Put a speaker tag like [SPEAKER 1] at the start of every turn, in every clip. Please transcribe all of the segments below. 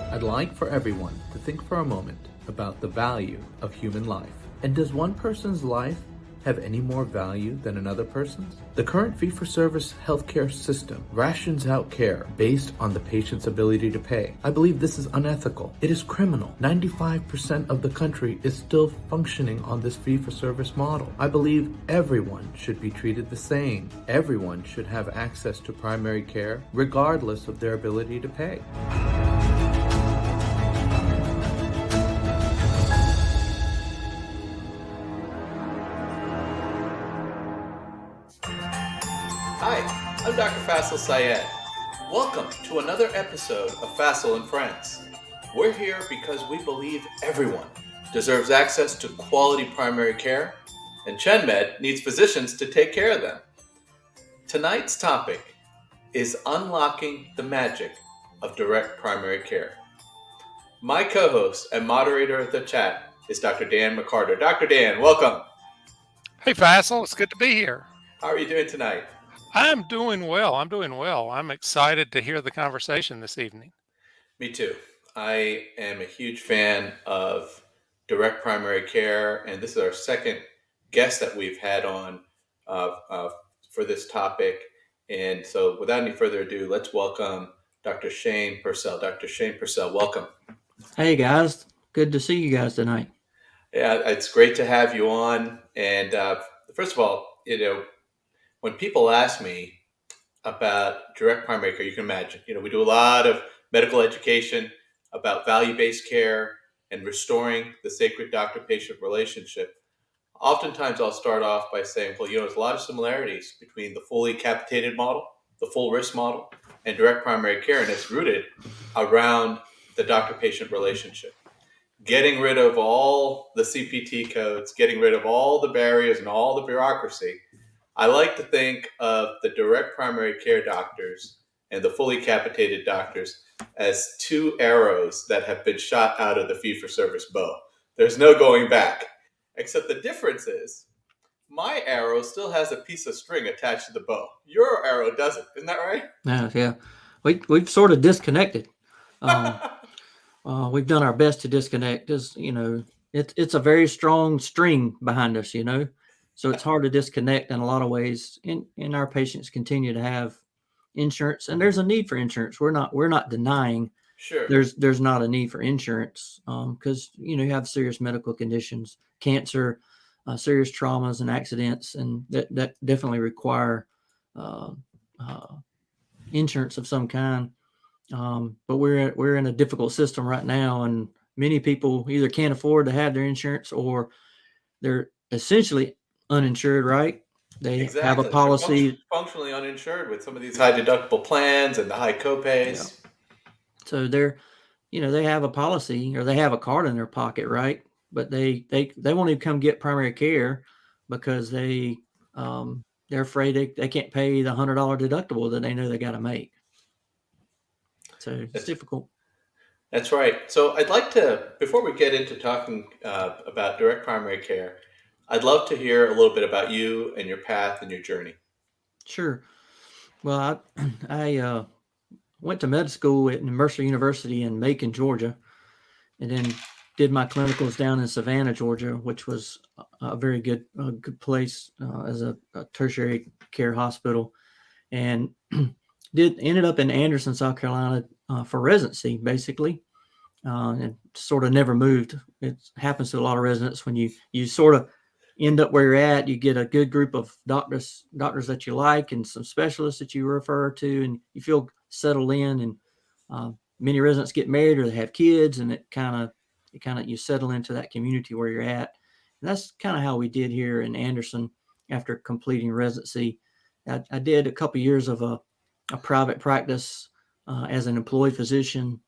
[SPEAKER 1] I'd like for everyone to think for a moment about the value of human life. And does one person's life have any more value than another person's? The current fee-for-service healthcare system rations out care based on the patient's ability to pay. I believe this is unethical. It is criminal. 95% of the country is still functioning on this fee-for-service model. I believe everyone should be treated the same. Everyone should have access to primary care regardless of their ability to pay. Hi, I'm Dr. Faisel Syed. Welcome to another episode of Faisel and Friends. We're here because we believe everyone deserves access to quality primary care, and ChenMed needs physicians to take care of them. Tonight's topic is unlocking the magic of direct primary care. My co-host and moderator of the chat is Dr. Dan McCarter. Dr. Dan, welcome.
[SPEAKER 2] Hey, Faisel, it's good to be here.
[SPEAKER 1] How are you doing tonight?
[SPEAKER 2] I'm doing well. I'm excited to hear the conversation this evening.
[SPEAKER 1] Me too. I am a huge fan of direct primary care, and this is our second guest that we've had on for this topic. And so without any further ado, let's welcome Dr. Shane Purcell. Dr. Shane Purcell, welcome.
[SPEAKER 3] Hey guys, good to see you guys tonight.
[SPEAKER 1] Yeah, it's great to have you on. And first of all, when people ask me about direct primary care, you can imagine, we do a lot of medical education about value-based care and restoring the sacred doctor-patient relationship. Oftentimes I'll start off by saying, well, there's a lot of similarities between the fully capitated model, the full risk model, and direct primary care, and it's rooted around the doctor-patient relationship. Getting rid of all the CPT codes, getting rid of all the barriers and all the bureaucracy. I like to think of the direct primary care doctors and the fully capitated doctors as two arrows that have been shot out of the fee-for-service bow. There's no going back, except the difference is my arrow still has a piece of string attached to the bow. Your arrow doesn't. Isn't that right?
[SPEAKER 3] Yeah. We've sort of disconnected. We've done our best to disconnect. It's a very strong string behind us, so it's hard to disconnect in a lot of ways. And our patients continue to have insurance, and there's a need for insurance. We're not denying.
[SPEAKER 1] Sure.
[SPEAKER 3] There's not a need for insurance because you have serious medical conditions, cancer, serious traumas and accidents, and that definitely require insurance of some kind. But we're in a difficult system right now, and many people either can't afford to have their insurance or they're essentially uninsured, right? They
[SPEAKER 1] Exactly.
[SPEAKER 3] have a policy.
[SPEAKER 1] They're functionally uninsured with some of these high deductible plans and the high copays.
[SPEAKER 3] Yeah. So they have a policy or they have a card in their pocket, right? But they won't even come get primary care because they're afraid they can't pay the $100 deductible that they know they got to make. So it's difficult.
[SPEAKER 1] That's right. So I'd like to, before we get into talking about direct primary care, I'd love to hear a little bit about you and your path and your journey.
[SPEAKER 3] Sure. Well, I went to med school at Mercer University in Macon, Georgia, and then did my clinicals down in Savannah, Georgia, which was a very good place as a tertiary care hospital, and ended up in Anderson, South Carolina for residency, basically, and sort of never moved. It happens to a lot of residents when you sort of end up where you're at. You get a good group of doctors that you like and some specialists that you refer to, and you feel settled in. And many residents get married or they have kids, and it kind of you settle into that community where you're at. And that's kind of how we did here in Anderson after completing residency. I did a couple of years of a private practice as an employed physician,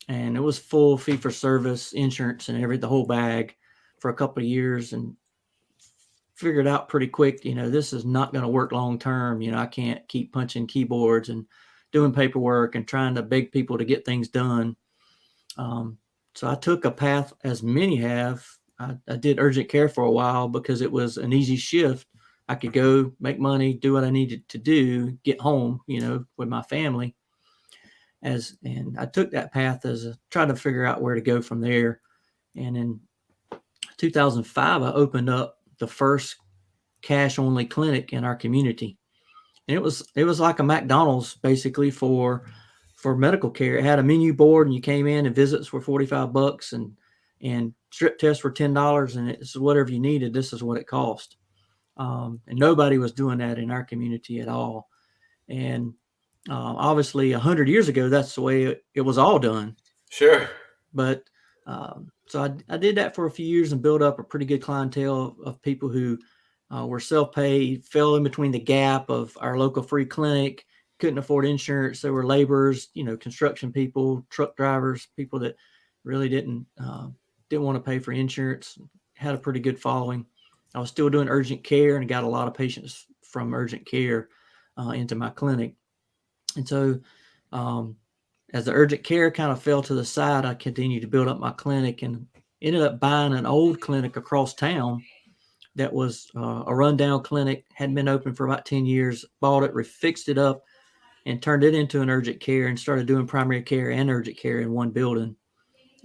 [SPEAKER 3] and it was full fee-for-service insurance and the whole bag for a couple of years, and figured out pretty quick, this is not going to work long term. I can't keep punching keyboards and doing paperwork and trying to beg people to get things done. So I took a path, as many have. I did urgent care for a while because it was an easy shift. I could go make money, do what I needed to do, get home, with my family. and I took that path as trying to figure out where to go from there. And in 2005, I opened up the first cash only clinic in our community. And it was like a McDonald's basically for medical care. It had a menu board, and you came in, and visits were $45, and strip tests were $10, and it's whatever you needed. This is what it cost. And nobody was doing that in our community at all. And obviously 100 years ago, that's the way it was all done.
[SPEAKER 1] Sure.
[SPEAKER 3] But so I did that for a few years and built up a pretty good clientele of people who were self-paid, fell in between the gap of our local free clinic, couldn't afford insurance. There were laborers, construction people, truck drivers, people that really didn't want to pay for insurance, had a pretty good following. I was still doing urgent care and got a lot of patients from urgent care into my clinic. And so as the urgent care kind of fell to the side, I continued to build up my clinic and ended up buying an old clinic across town that was a rundown clinic, hadn't been open for about 10 years, bought it, refixed it up, and turned it into an urgent care and started doing primary care and urgent care in one building.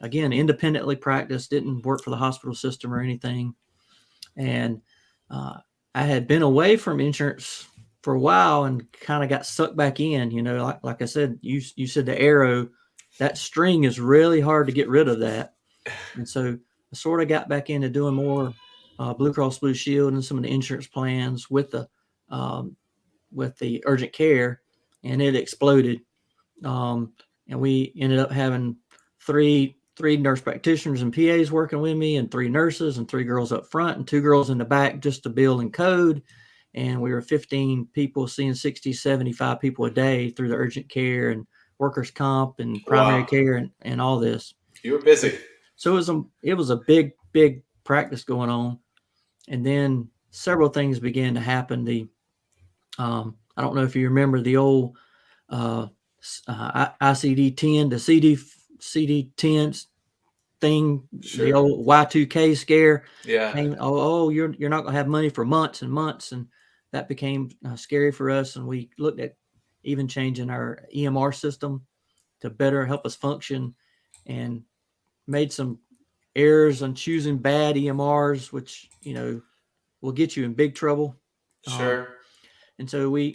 [SPEAKER 3] Again, independently practiced, didn't work for the hospital system or anything. And I had been away from insurance for a while and kind of got sucked back in. Like I said, you said the arrow, that string is really hard to get rid of that. And so I sort of got back into doing more Blue Cross Blue Shield and some of the insurance plans with the urgent care, and it exploded. And we ended up having three nurse practitioners and PAs working with me, and 3 nurses and 3 girls up front and 2 girls in the back just to bill and code. And we were 15 people seeing 60, 75 people a day through the urgent care and workers' comp and primary care and all this.
[SPEAKER 1] You were busy.
[SPEAKER 3] So it was a big practice going on. And then several things began to happen. I don't know if you remember the old ICD-10, the CD-10 thing,
[SPEAKER 1] Sure.
[SPEAKER 3] The old Y2K scare.
[SPEAKER 1] Yeah.
[SPEAKER 3] Came, you're not going to have money for months and months. And that became scary for us. And we looked at even changing our EMR system to better help us function, and made some errors on choosing bad EMRs, which, will get you in big trouble.
[SPEAKER 1] Sure.
[SPEAKER 3] And so I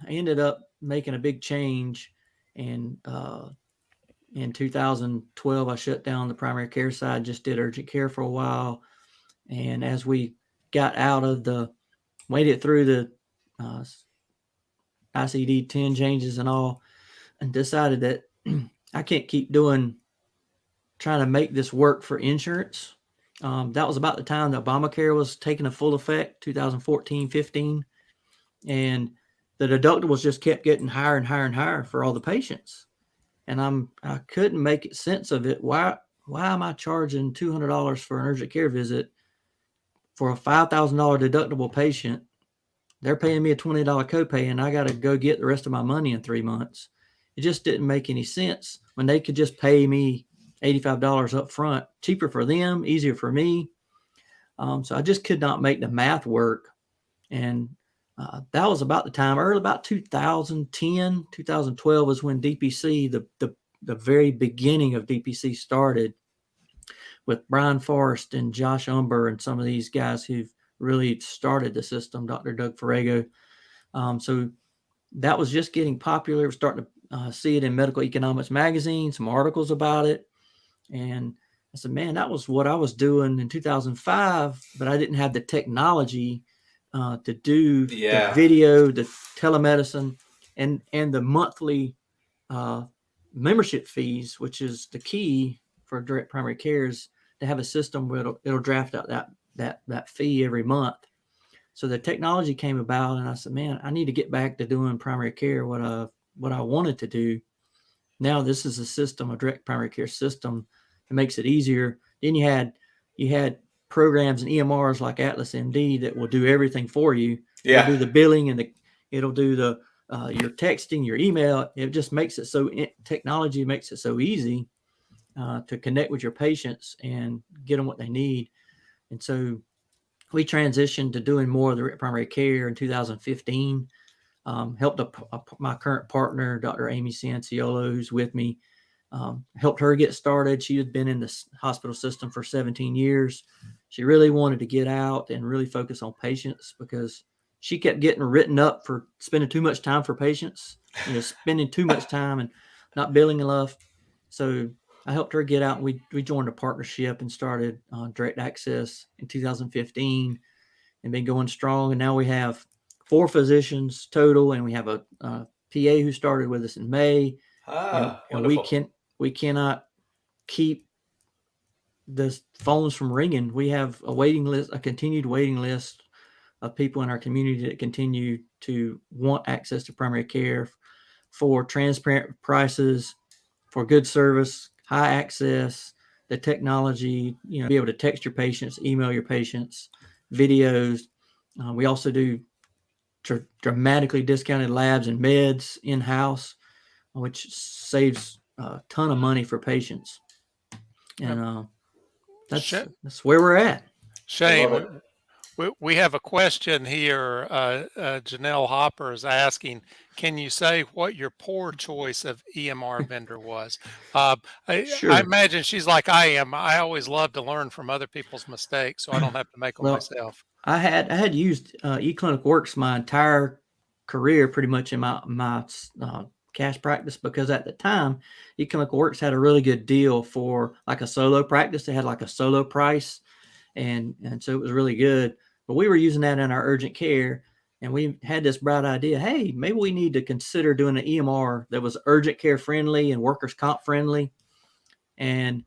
[SPEAKER 3] ended up making a big change. And in 2012, I shut down the primary care side, just did urgent care for a while. And as we got made it through the ICD-10 changes and all, and decided that I can't keep trying to make this work for insurance. That was about the time that Obamacare was taking a full effect, 2014, 15. And the deductibles just kept getting higher and higher and higher for all the patients. And I couldn't make sense of it. Why am I charging $200 for an urgent care visit for a $5,000 deductible patient? They're paying me a $20 copay, and I got to go get the rest of my money in 3 months. It just didn't make any sense when they could just pay me $85 up front, cheaper for them, easier for me. So I just could not make the math work. And that was about the time, early about 2010, 2012 was when DPC, the very beginning of DPC started, with Brian Forrest and Josh Umber and some of these guys who've really started the system, Dr. Doug Farrago. So that was just getting popular. We're starting to see it in Medical Economics magazine, some articles about it. And I said, man, that was what I was doing in 2005, but I didn't have the technology to do the video, the telemedicine, and the monthly membership fees, which is the key for direct primary care, is to have a system where it'll draft out that fee every month. So the technology came about, and I said, man, I need to get back to doing primary care, what I wanted to do. Now this is a system, a direct primary care system. It makes it easier. Then you had programs and EMRs like Atlas MD that will do everything for you.
[SPEAKER 1] Yeah.
[SPEAKER 3] It'll do the billing, and it'll do your texting, your email. It just makes it so, technology makes it so easy to connect with your patients and get them what they need. And so we transitioned to doing more of the primary care in 2015. Helped my current partner, Dr. Amy Cianciolo, who's with me. Helped her get started. She had been in the hospital system for 17 years. She really wanted to get out and really focus on patients because she kept getting written up for spending too much time for patients, spending too much time and not billing enough. So I helped her get out. And we joined a partnership and started Direct Access in 2015 and been going strong. And now we have 4 physicians total, and we have a PA who started with us in May. And we cannot keep the phones from ringing. We have a waiting list, a continued waiting list of people in our community that continue to want access to primary care for transparent prices, for good service, high access, the technology, be able to text your patients, email your patients, videos. We also do dramatically discounted labs and meds in-house, which saves a ton of money for patients. And that's where we're at.
[SPEAKER 2] Shane, we have a question here. Janelle Hopper is asking, can you say what your poor choice of EMR vendor was?
[SPEAKER 3] Sure.
[SPEAKER 2] I imagine she's like I am. I always love to learn from other people's mistakes, so I don't have to make them myself.
[SPEAKER 3] I had used eClinicalWorks my entire career, pretty much in my cash practice, because at the time eClinicalWorks had a really good deal for like a solo practice. They had like a solo price, and so it was really good. But we were using that in our urgent care, and we had this bright idea: hey, maybe we need to consider doing an EMR that was urgent care friendly and workers' comp friendly. And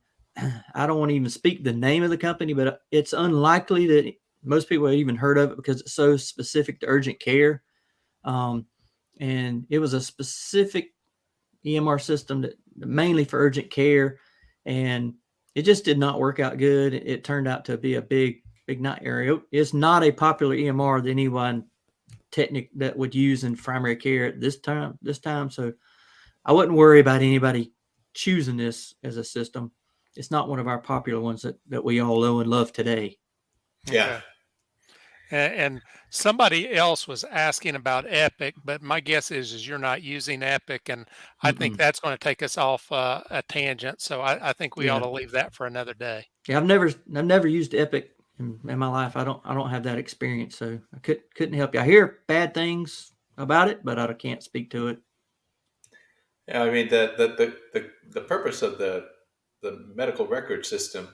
[SPEAKER 3] I don't want to even speak the name of the company, but it's unlikely that most people have even heard of it because it's so specific to urgent care. And it was a specific EMR system that mainly for urgent care, and it just did not work out good. It turned out to be a big nightmare. It's not a popular EMR that anyone that would use in primary care at this time. So I wouldn't worry about anybody choosing this as a system. It's not one of our popular ones that we all know and love today.
[SPEAKER 1] Yeah.
[SPEAKER 2] Okay. And somebody else was asking about Epic, but my guess is you're not using Epic, and I think that's going to take us off a tangent. So I think we ought to leave that for another day.
[SPEAKER 3] Yeah, I've never used Epic in my life. I don't have that experience, so I couldn't help you. I hear bad things about it, but I can't speak to it.
[SPEAKER 1] Yeah, I mean the purpose of the medical record system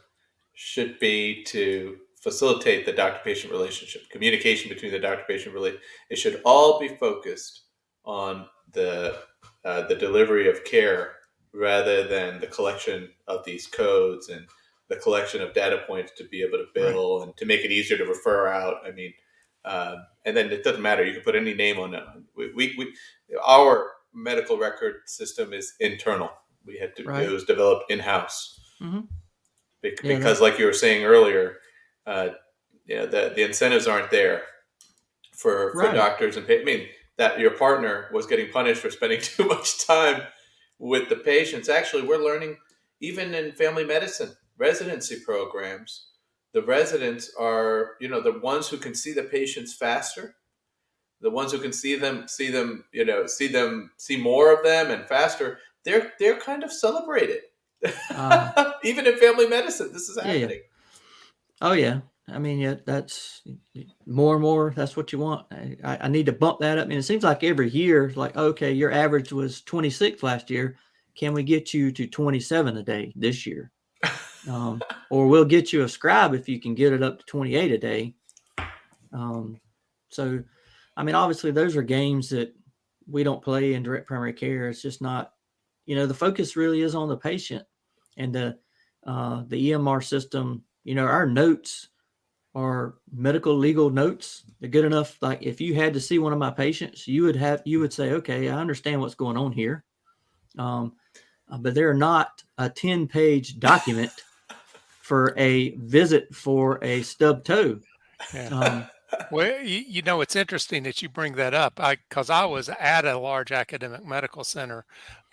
[SPEAKER 1] should be to facilitate the doctor-patient relationship, communication between the doctor-patient relationship. It should all be focused on the delivery of care rather than the collection of these codes and the collection of data points to be able to bill and to make it easier to refer out. I mean, and then it doesn't matter. You can put any name on it. Our medical record system is internal. We had to. It was developed in-house.
[SPEAKER 3] Mm-hmm.
[SPEAKER 1] Because, like you were saying earlier, the incentives aren't there for doctors and I mean, that your partner was getting punished for spending too much time with the patients. Actually, we're learning even in family medicine residency programs, the residents are the ones who can see the patients faster, the ones who can see more of them and faster. They're kind of celebrated. Even in family medicine, this is happening.
[SPEAKER 3] Yeah. Oh yeah. I mean, that's more and more. That's what you want. I need to bump that up. I mean, it seems like every year, like, okay, your average was 26 last year. Can we get you to 27 a day this year? Or we'll get you a scribe if you can get it up to 28 a day. So, I mean, obviously those are games that we don't play in direct primary care. It's just not, the focus really is on the patient and the EMR system. Our notes are medical legal notes. They're good enough. Like if you had to see one of my patients, you would say, okay, I understand what's going on here. But they're not a 10-page document for a visit for a stub toe.
[SPEAKER 2] Yeah. Well, it's interesting that you bring that up because I was at a large academic medical center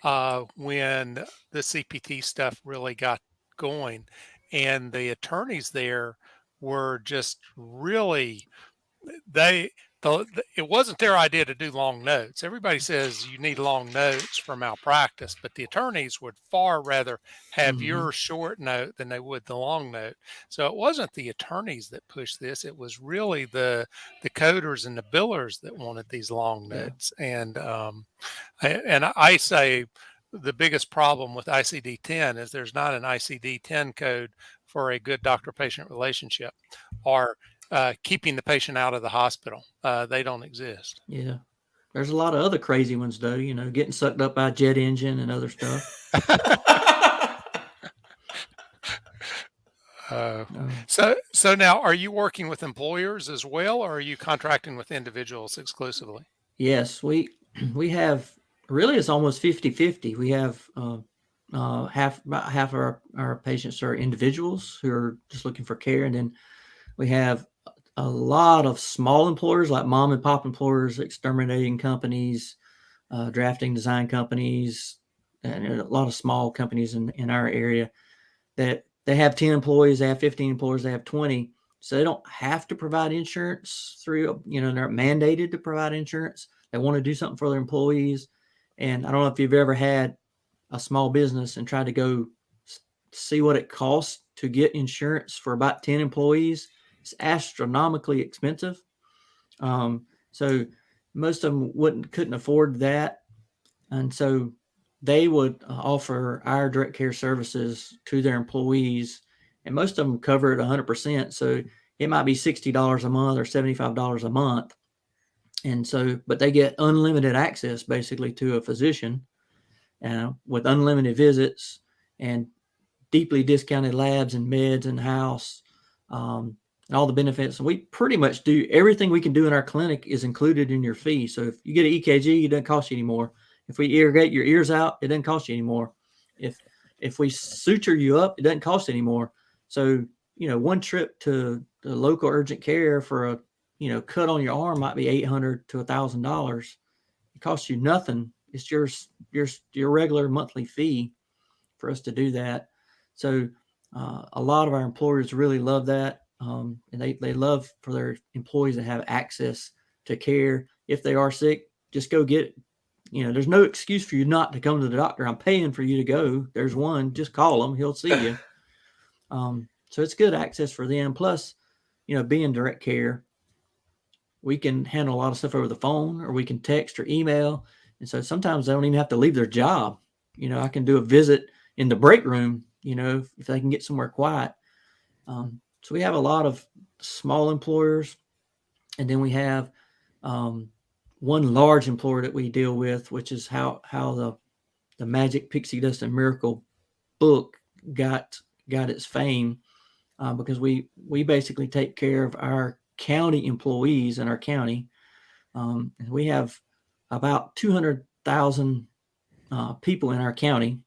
[SPEAKER 2] when the CPT stuff really got going, and the attorneys there were just really they it wasn't their idea to do long notes. Everybody says you need long notes for malpractice, but the attorneys would far rather have your short note than they would the long note. So it wasn't the attorneys that pushed this. It was really the coders and the billers that wanted these long
[SPEAKER 3] Yeah.
[SPEAKER 2] notes. And I say the biggest problem with ICD-10 is there's not an ICD-10 code for a good doctor-patient relationship, or keeping the patient out of the hospital. They don't exist.
[SPEAKER 3] Yeah. There's a lot of other crazy ones though, getting sucked up by a jet engine and other stuff.
[SPEAKER 2] So now, are you working with employers as well, or are you contracting with individuals exclusively?
[SPEAKER 3] Yes, we have, really it's almost 50-50. We have about half of our patients are individuals who are just looking for care, and then we have a lot of small employers like mom and pop employers, exterminating companies, drafting design companies, and a lot of small companies in our area that they have 10 employees, they have 15 employees, they have 20. So they don't have to provide insurance through, they're mandated to provide insurance. They want to do something for their employees. And I don't know if you've ever had a small business and tried to go see what it costs to get insurance for about 10 employees. It's astronomically expensive. So most of them couldn't afford that. And so they would offer our direct care services to their employees, and most of them cover it 100%. So it might be $60 a month or $75 a month. And so, but they get unlimited access basically to a physician with unlimited visits and deeply discounted labs and meds in the house, and all the benefits. And we pretty much do everything we can do in our clinic is included in your fee. So if you get an EKG, it doesn't cost you anymore. If we irrigate your ears out, it doesn't cost you anymore. If we suture you up, it doesn't cost anymore. So, one trip to the local urgent care for a, cut on your arm might be $800 to $1,000. It costs you nothing. It's your regular monthly fee for us to do that. So a lot of our employers really love that. And they love for their employees to have access to care. If they are sick, just go get it. There's no excuse for you not to come to the doctor. I'm paying for you to go. There's one, just call him. He'll see you. So it's good access for them. Plus, being direct care, we can handle a lot of stuff over the phone, or we can text or email. And so sometimes they don't even have to leave their job. I can do a visit in the break room, if they can get somewhere quiet. So we have a lot of small employers. And then we have one large employer that we deal with, which is how the Magic Pixie Dust and Miracle book got its fame, because we basically take care of our county employees in our county. And we have about 200,000 people in our county,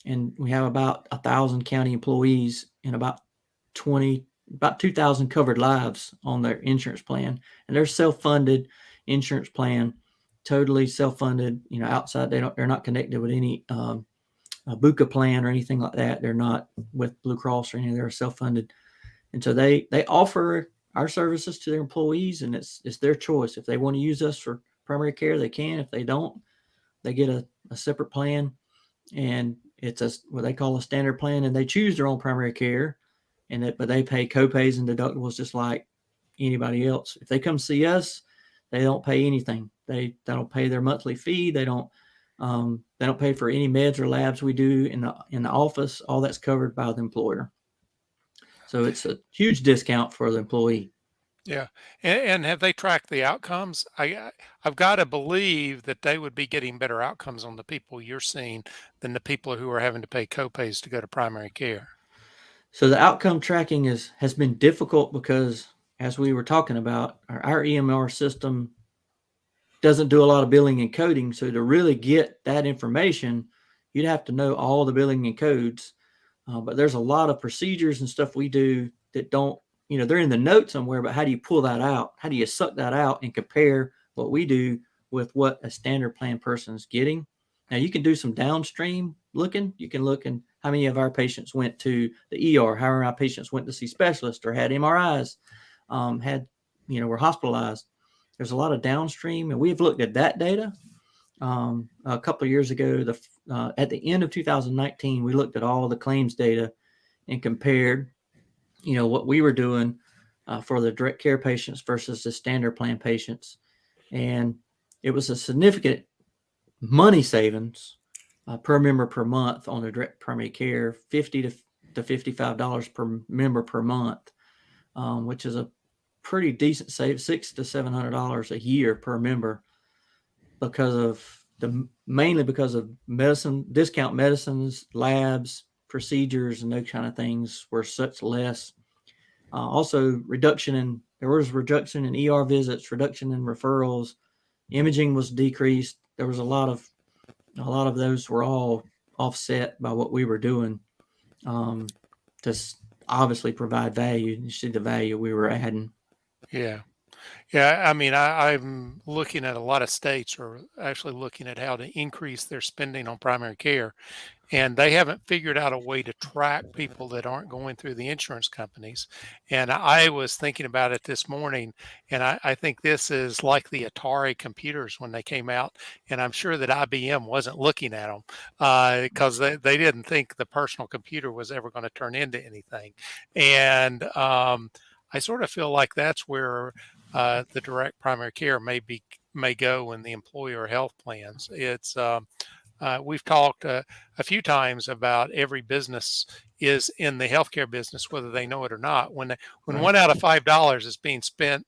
[SPEAKER 3] and we have about 1,000 county employees and about 2,000 covered lives on their insurance plan. And they're self-funded insurance plan, totally self-funded, outside. They're not connected with any BUCA plan or anything like that. They're not with Blue Cross or anything. They're self-funded. And so they offer our services to their employees, and it's their choice. If they want to use us for primary care, they can. If they don't, they get a separate plan, and it's what they call a standard plan, and they choose their own primary care, but they pay copays and deductibles just like anybody else. If they come see us, they don't pay anything. They don't pay their monthly fee. They don't pay for any meds or labs we do in the office. All that's covered by the employer. So it's a huge discount for the employee.
[SPEAKER 2] Yeah. And have they tracked the outcomes? I've got to believe that they would be getting better outcomes on the people you're seeing than the people who are having to pay copays to go to primary care.
[SPEAKER 3] So the outcome tracking has been difficult because, as we were talking about, our EMR system doesn't do a lot of billing and coding. So to really get that information, you'd have to know all the billing and codes. But there's a lot of procedures and stuff we do that don't, they're in the note somewhere, but how do you pull that out? How do you suck that out and compare what we do with what a standard plan person is getting? Now you can do some downstream looking. You can look in how many of our patients went to the ER, how many of our patients went to see specialists or had MRIs, were hospitalized. there's a lot of downstream, and we've looked at that data. A couple of years ago, at the end of 2019, we looked at all the claims data and compared, what we were doing for the direct care patients versus the standard plan patients. And it was a significant money savings per member per month on the direct primary care, $50 to $55 per member per month, which is a pretty decent save, $600 to $700 a year per member, mainly because of discount medicines, labs, procedures, and those kind of things were such less. Also, there was reduction in ER visits, reduction in referrals, imaging was decreased. There was a lot of those were all offset by what we were doing to obviously provide value. You see the value we were adding.
[SPEAKER 2] Yeah. Yeah, I mean, I'm looking at a lot of states are actually looking at how to increase their spending on primary care, and they haven't figured out a way to track people that aren't going through the insurance companies. And I was thinking about it this morning, and I think this is like the Atari computers when they came out, and I'm sure that IBM wasn't looking at them because they didn't think the personal computer was ever going to turn into anything. And I sort of feel like that's where the direct primary care may go in the employer health plans. We've talked a few times about every business is in the healthcare business, whether they know it or not. When
[SPEAKER 3] Right.
[SPEAKER 2] $1 out of $5 is being spent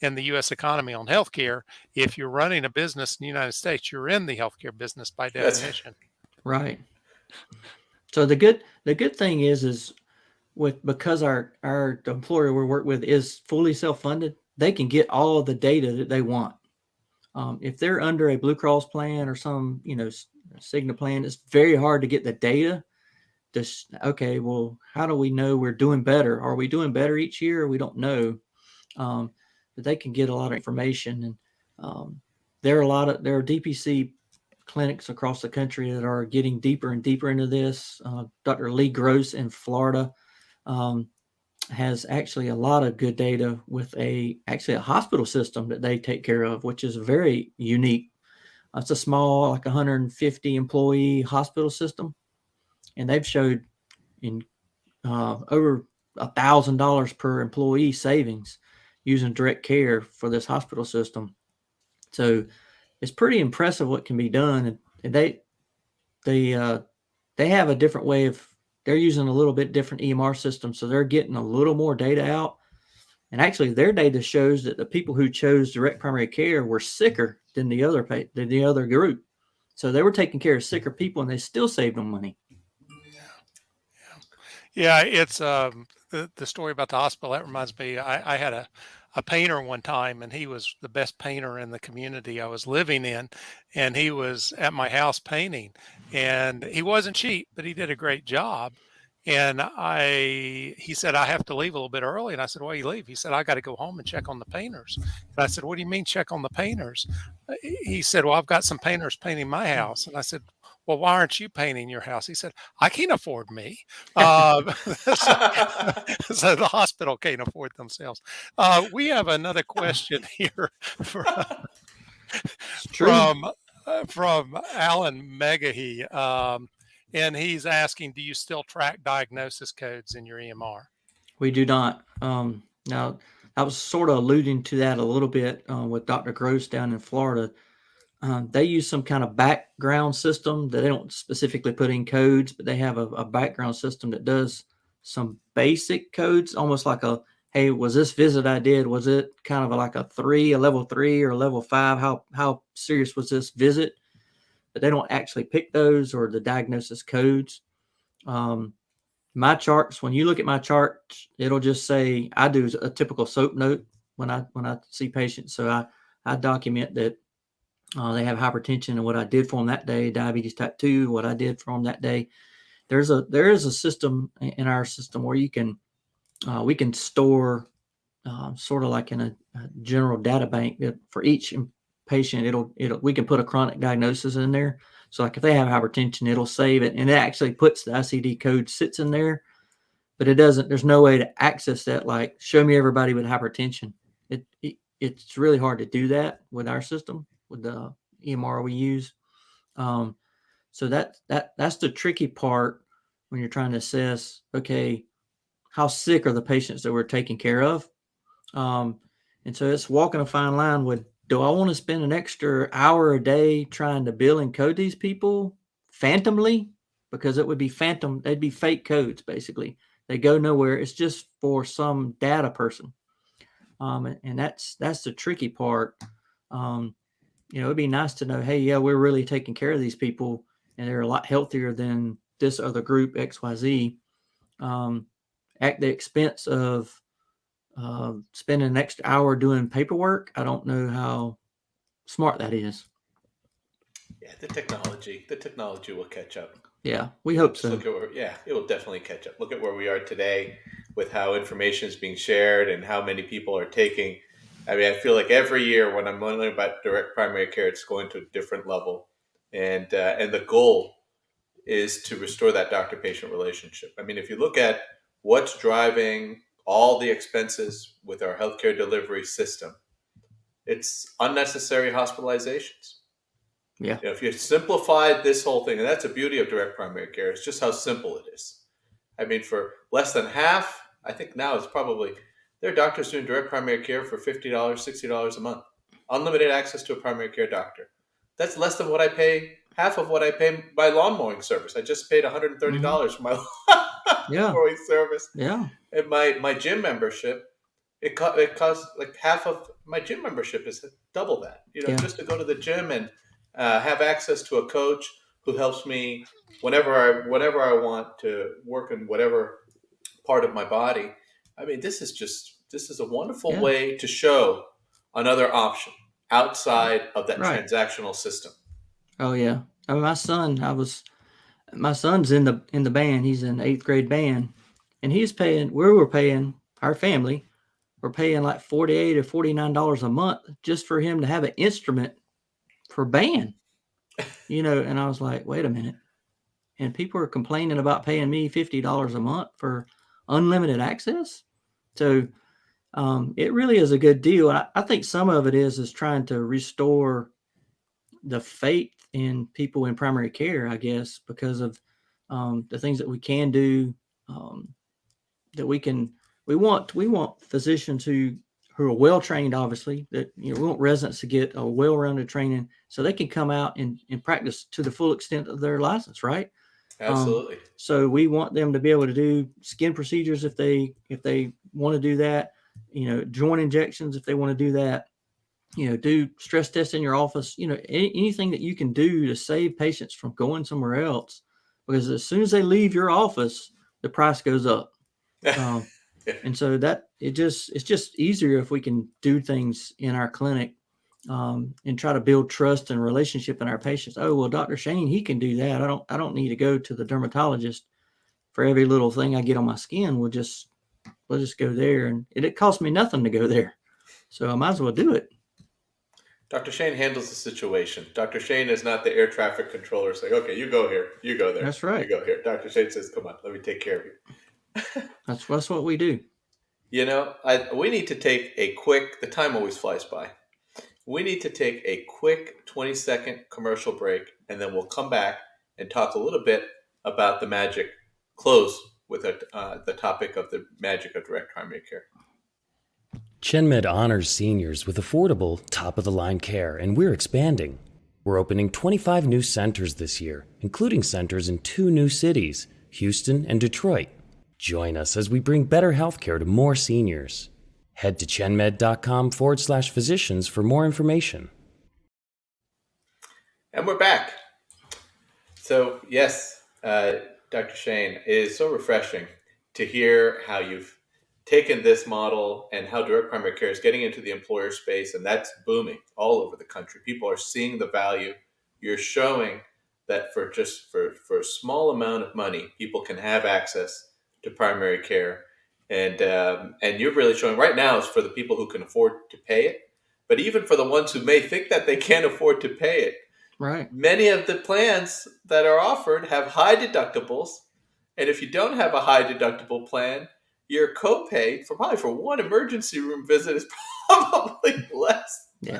[SPEAKER 2] in the U.S. economy on healthcare, if you're running a business in the United States, you're in the healthcare business by definition.
[SPEAKER 3] Right. So the good thing is because the employer we work with is fully self-funded, they can get all the data that they want. If they're under a Blue Cross plan or some, Cigna plan, it's very hard to get the data. Okay, well, how do we know we're doing better? Are we doing better each year? We don't know. But they can get a lot of information, and there are DPC clinics across the country that are getting deeper and deeper into this. Dr. Lee Gross in Florida has actually a lot of good data with a hospital system that they take care of, which is very unique. It's a small, like 150 employee hospital system, and they've showed in over $1,000 per employee savings using direct care for this hospital system. So it's pretty impressive what can be done. And they have a different way of, they're using a little bit different EMR system. So they're getting a little more data out. And actually their data shows that the people who chose direct primary care were sicker than the other group. So they were taking care of sicker people and they still saved them money.
[SPEAKER 2] Yeah, it's the story about the hospital. That reminds me, I had a painter one time, and he was the best painter in the community I was living in, and he was at my house painting, and he wasn't cheap, but he did a great job. And he said, I have to leave a little bit early. And I said, why you leave? He said, I got to go home and check on the painters. And I said, what do you mean check on the painters? He said, well, I've got some painters painting my house. And I said, well, why aren't you painting your house? He said, I can't afford me. So the hospital can't afford themselves. We have another question here from Alan Megahe. And he's asking, do you still track diagnosis codes in your EMR?
[SPEAKER 3] We do not. Now, I was sort of alluding to that a little bit with Dr. Gross down in Florida. They use some kind of background system that they don't specifically put in codes, but they have a background system that does some basic codes, almost like hey, was this visit I did, was it kind of like a level 3 or a level 5? How serious was this visit? But they don't actually pick those or the diagnosis codes. My charts, when you look at my chart, it'll just say, I do a typical SOAP note when I see patients. So I document that they have hypertension and what I did for them that day, diabetes type 2, what I did for them that day. There is a system in our system where we can store sort of like in a general data bank that for each patient, we can put a chronic diagnosis in there. So like if they have hypertension, it'll save it, and it actually puts the ICD code sits in there, but there's no way to access that. Like show me everybody with hypertension. it's really hard to do that with our system, with the EMR we use. Um, so that's the tricky part when you're trying to assess, okay, how sick are the patients that we're taking care of? And so it's walking a fine line with, do I want to spend an extra hour a day trying to bill and code these people phantomly? Because it would be phantom, they'd be fake codes basically. They go nowhere. It's just for some data person. And that's the tricky part. It'd be nice to know, hey, yeah, we're really taking care of these people and they're a lot healthier than this other group XYZ, at the expense of spending an extra hour doing paperwork. I don't know how smart that is.
[SPEAKER 1] Yeah, the technology will catch up.
[SPEAKER 3] Yeah, we hope
[SPEAKER 1] Just
[SPEAKER 3] so.
[SPEAKER 1] look at it will definitely catch up. Look at where we are today with how information is being shared and how many people are taking. I mean, I feel like every year when I'm learning about direct primary care, it's going to a different level, and the goal is to restore that doctor-patient relationship. I mean, if you look at what's driving all the expenses with our healthcare delivery system, it's unnecessary hospitalizations.
[SPEAKER 3] Yeah.
[SPEAKER 1] If you simplified this whole thing, and that's the beauty of direct primary care, it's just how simple it is. I mean, for less than half, I think now it's probably, there are doctors doing direct primary care for $50, $60 a month. Unlimited access to a primary care doctor. That's less than what I pay, half of what I pay my lawn mowing service. I just paid $130 for my
[SPEAKER 3] Yeah.
[SPEAKER 1] mowing service.
[SPEAKER 3] Yeah.
[SPEAKER 1] And my gym membership, it costs like half of my gym membership is double that.
[SPEAKER 3] Yeah.
[SPEAKER 1] Just to go to the gym and have access to a coach who helps me whenever I want to work in whatever part of my body. I mean, this is a wonderful
[SPEAKER 3] Yeah.
[SPEAKER 1] way to show another option outside of that
[SPEAKER 3] Right.
[SPEAKER 1] transactional system.
[SPEAKER 3] Oh yeah. I mean, my son's in the band. He's in 8th grade band, and our family, we're paying like $48 or $49 a month just for him to have an instrument for band. And I was like, wait a minute. And people are complaining about paying me $50 a month for unlimited access. So it really is a good deal. And I think some of it is trying to restore the faith in people in primary care, I guess, because of the things that we can do, that we want physicians who are well trained, obviously, that we want residents to get a well-rounded training so they can come out and practice to the full extent of their license, right?
[SPEAKER 1] Absolutely.
[SPEAKER 3] So we want them to be able to do skin procedures if they want to do that, joint injections if they want to do that, do stress tests in your office, anything that you can do to save patients from going somewhere else, because as soon as they leave your office, the price goes up. And so that it's just easier if we can do things in our clinic, and try to build trust and relationship in our patients. Oh, well, Dr. Shane, he can do that. I don't need to go to the dermatologist for every little thing I get on my skin. We'll just go there, and it costs me nothing to go there. So I might as well do it.
[SPEAKER 1] Dr. Shane handles the situation. Dr. Shane is not the air traffic controller saying, okay, you go here, you go there.
[SPEAKER 3] That's right.
[SPEAKER 1] You go here. Dr. Shane says, come on, let me take care of you.
[SPEAKER 3] That's what we do.
[SPEAKER 1] We need to take the time always flies by. We need to take a quick 20-second commercial break, and then we'll come back and talk a little bit about close with the topic of the magic of direct primary care.
[SPEAKER 4] ChenMed honors seniors with affordable, top-of-the-line care, and we're expanding. We're opening 25 new centers this year, including centers in 2 new cities, Houston and Detroit. Join us as we bring better healthcare to more seniors. Head to chenmed.com/physicians for more information.
[SPEAKER 1] And we're back. So, yes, Dr. Shane, it is so refreshing to hear how you've taken this model and how direct primary care is getting into the employer space, and that's booming all over the country. People are seeing the value. You're showing that for a small amount of money, people can have access to primary care, and you're really showing right now is for the people who can afford to pay it, but even for the ones who may think that they can't afford to pay it.
[SPEAKER 3] Right.
[SPEAKER 1] Many of the plans that are offered have high deductibles, and if you don't have a high deductible plan, your copay for one emergency room visit is probably less
[SPEAKER 3] Yeah.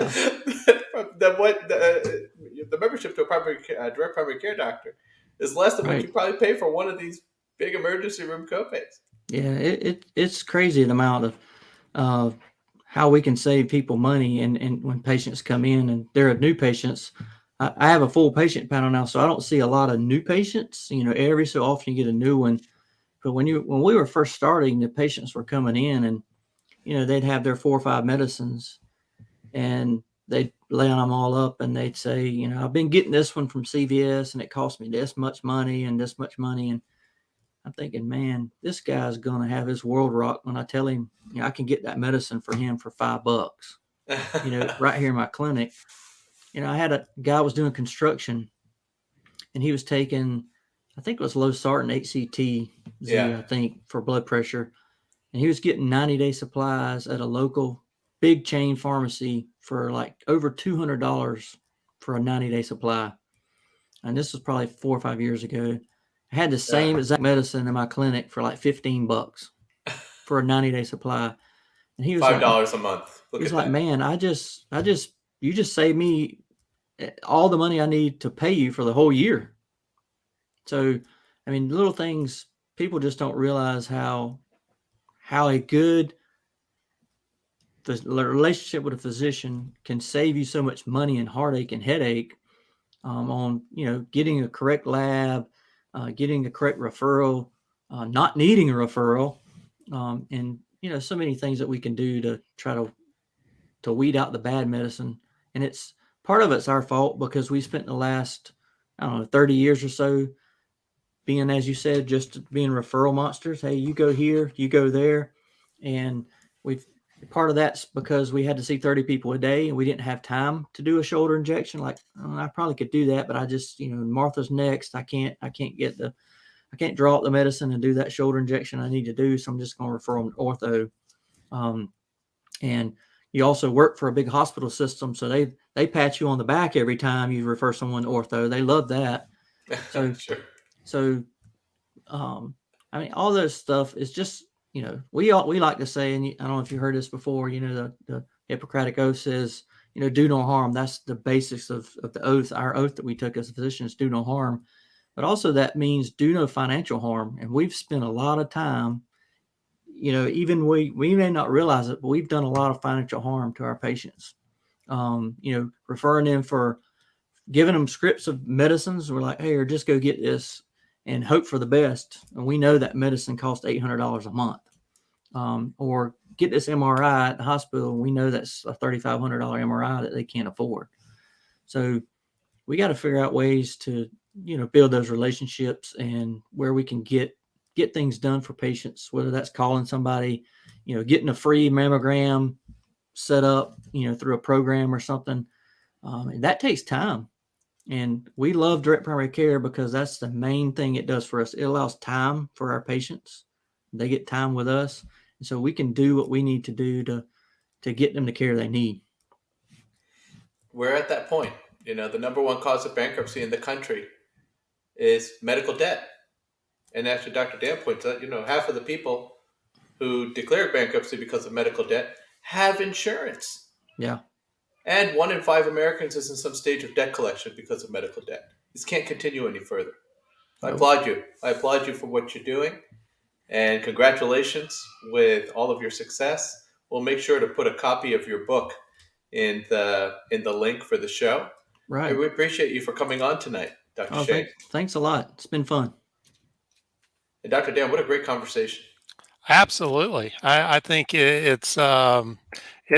[SPEAKER 1] than what the membership to a direct primary care doctor is less than what you
[SPEAKER 3] Right.
[SPEAKER 1] probably pay for one of these big emergency room copays.
[SPEAKER 3] Yeah. It's crazy the amount of uh, how we can save people money, and when patients come in and they're new patients. I have a full patient panel now, so I don't see a lot of new patients. Every so often you get a new one. But when we were first starting, the patients were coming in, and they'd have their 4 or 5 medicines, and they'd lay them all up, and they'd say, I've been getting this one from CVS, and it cost me this much money and this much money. And I'm thinking, man, this guy's gonna have his world rocked when I tell him, I can get that medicine for him for $5, right here in my clinic. I had a guy was doing construction, and he was taking, I think it was losartan HCT Z,
[SPEAKER 1] Yeah.
[SPEAKER 3] I think, for blood pressure. And he was getting 90-day supplies at a local big chain pharmacy for like over $200 for a 90-day supply. And this was probably 4 or 5 years ago. I had the same exact medicine in my clinic for like $15 for a 90-day supply. And he was like,
[SPEAKER 1] $5 a month. Look
[SPEAKER 3] he's
[SPEAKER 1] at
[SPEAKER 3] like,
[SPEAKER 1] that.
[SPEAKER 3] man, you just saved me all the money I need to pay you for the whole year. So, I mean, little things, people just don't realize how a good relationship with a physician can save you so much money and heartache and headache, on getting a correct lab, getting a correct referral, not needing a referral, and so many things that we can do to try to weed out the bad medicine. And it's part of it's our fault because we spent the last, I don't know, 30 years or so being, as you said, just being referral monsters. Hey, you go here, you go there. And we've part of that's because we had to see 30 people a day, and we didn't have time to do a shoulder injection. Like, I probably could do that, but I just, Martha's next. I can't draw out the medicine and do that shoulder injection I need to do. So I'm just going to refer them to ortho. And you also work for a big hospital system, so they pat you on the back every time you refer someone to ortho. They love that. So,
[SPEAKER 1] Sure.
[SPEAKER 3] so, I mean, all those stuff is just, we like to say, and I don't know if you heard this before, the Hippocratic Oath says, do no harm. That's the basics of the oath. Our oath that we took as physicians, do no harm. But also that means do no financial harm. And we've spent a lot of time, even we may not realize it, but we've done a lot of financial harm to our patients. Referring them for giving them scripts of medicines. We're like, hey, or just go get this and hope for the best. And we know that medicine costs $800 a month. Or get this MRI at the hospital. We know that's a $3,500 MRI that they can't afford. So we got to figure out ways to, build those relationships and where we can get things done for patients, whether that's calling somebody, getting a free mammogram set up, through a program or something. And that takes time. And we love direct primary care because that's the main thing it does for us. It allows time for our patients. They get time with us. And so we can do what we need to do to get them the care they need.
[SPEAKER 1] We're at that point. The number one cause of bankruptcy in the country is medical debt. And actually, Dr. Dan points out, half of the people who declared bankruptcy because of medical debt have insurance.
[SPEAKER 3] Yeah.
[SPEAKER 1] And 1 in 5 Americans is in some stage of debt collection because of medical debt. This can't continue any further. I applaud you. I applaud you for what you're doing. And congratulations with all of your success. We'll make sure to put a copy of your book in the link for the show.
[SPEAKER 3] Right.
[SPEAKER 1] And we appreciate you for coming on tonight, Dr. Shea.
[SPEAKER 3] Thanks a lot. It's been fun.
[SPEAKER 1] And Dr. Dan, what a great conversation.
[SPEAKER 2] Absolutely. I think it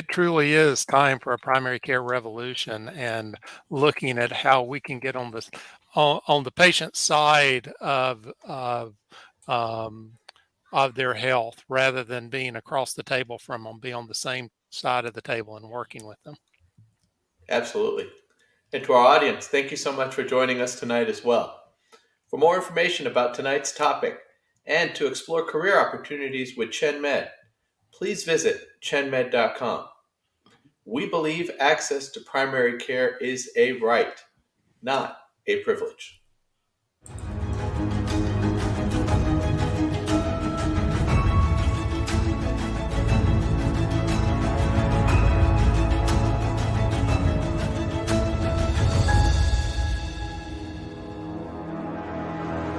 [SPEAKER 2] truly is time for a primary care revolution, and looking at how we can get on the patient side of their health rather than being across the table from them, be on the same side of the table and working with them.
[SPEAKER 1] Absolutely. And to our audience, thank you so much for joining us tonight as well. For more information about tonight's topic and to explore career opportunities with ChenMed, please visit chenmed.com. We believe access to primary care is a right, not a privilege.